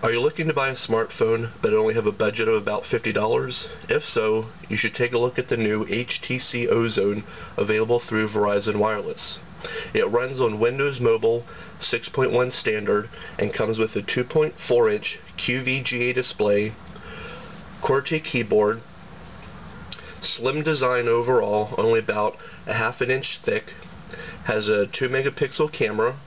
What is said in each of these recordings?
Are you looking to buy a smartphone but only have a budget of about $50? If so, you should take a look at the new HTC Ozone available through Verizon Wireless. It runs on Windows Mobile 6.1 standard and comes with a 2.4-inch QVGA display, QWERTY keyboard, slim design overall, only about a half an inch thick, has a 2-megapixel camera.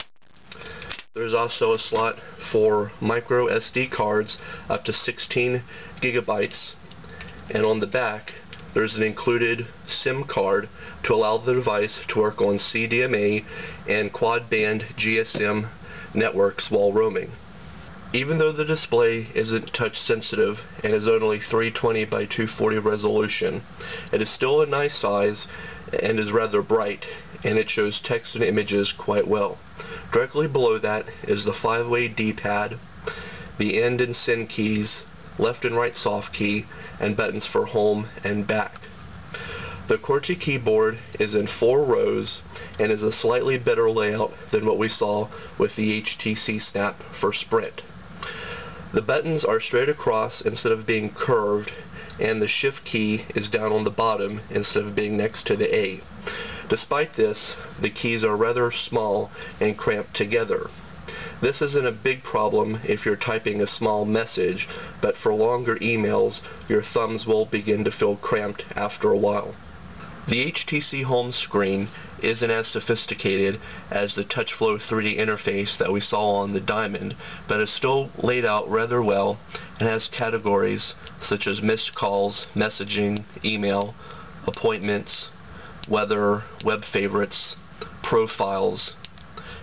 There's also a slot for micro SD cards up to 16 gigabytes, and on the back there's an included SIM card to allow the device to work on CDMA and quad-band GSM networks while roaming. Even though the display isn't touch sensitive and is only 320 by 240 resolution, it is still a nice size and is rather bright, and it shows text and images quite well. Directly below that is the 5-way D-pad, the end and send keys, left and right soft key, and buttons for home and back. The QWERTY keyboard is in 4 rows and is a slightly better layout than what we saw with the HTC Snap for Sprint. The buttons are straight across instead of being curved, and the shift key is down on the bottom instead of being next to the A. Despite this, the keys are rather small and cramped together. This isn't a big problem if you're typing a small message, but for longer emails, your thumbs will begin to feel cramped after a while. The HTC Homescreen isn't as sophisticated as the TouchFlow 3D interface that we saw on the Diamond, but is still laid out rather well and has categories such as missed calls, messaging, email, appointments, weather, web favorites, profiles,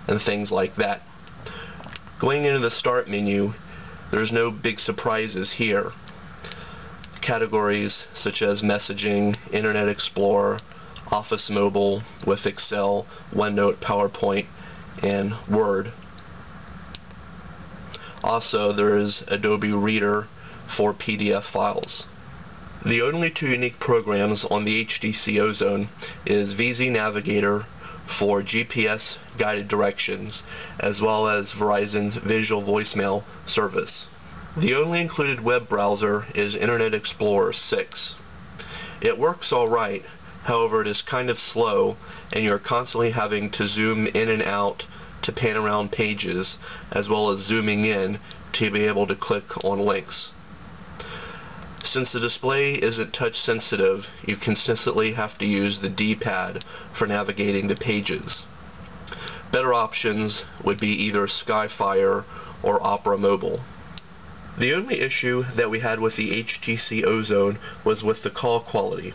and things like that. Going into the Start menu, there's no big surprises here. Categories such as messaging, Internet Explorer, Office Mobile with Excel, OneNote, PowerPoint, and Word. Also, there is Adobe Reader for PDF files. The only 2 unique programs on the HTC Ozone is VZ Navigator for GPS guided directions, as well as Verizon's visual voicemail service. The only included web browser is Internet Explorer 6. It works alright, however it is kind of slow, and you're constantly having to zoom in and out to pan around pages, as well as zooming in to be able to click on links. Since the display isn't touch sensitive, you consistently have to use the D-pad for navigating the pages. Better options would be either Skyfire or Opera Mobile. The only issue that we had with the HTC Ozone was with the call quality.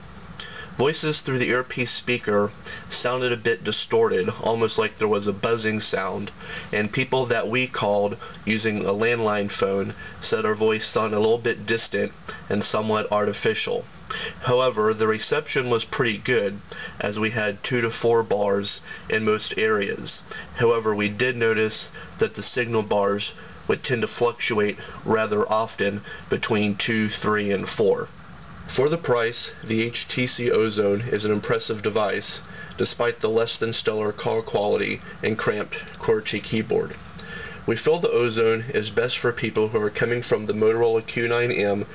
Voices through the earpiece speaker sounded a bit distorted, almost like there was a buzzing sound, and people that we called using a landline phone said our voice sounded a little bit distant and somewhat artificial. However, the reception was pretty good, as we had 2 to 4 bars in most areas. However, we did notice that the signal bars would tend to fluctuate rather often between 2, 3, and 4. For the price, the HTC Ozone is an impressive device, despite the less than stellar call quality and cramped QWERTY keyboard. We feel the Ozone is best for people who are coming from the Motorola Q9M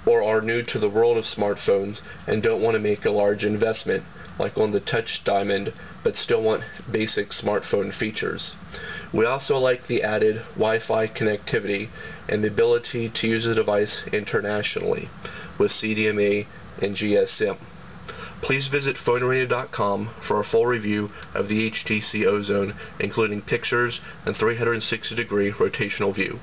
or are new to the world of smartphones and don't want to make a large investment like on the Touch Diamond, but still want basic smartphone features. We also like the added Wi-Fi connectivity and the ability to use the device internationally with CDMA and GSM. Please visit PhoneArena.com for a full review of the HTC Ozone, including pictures and 360-degree rotational view.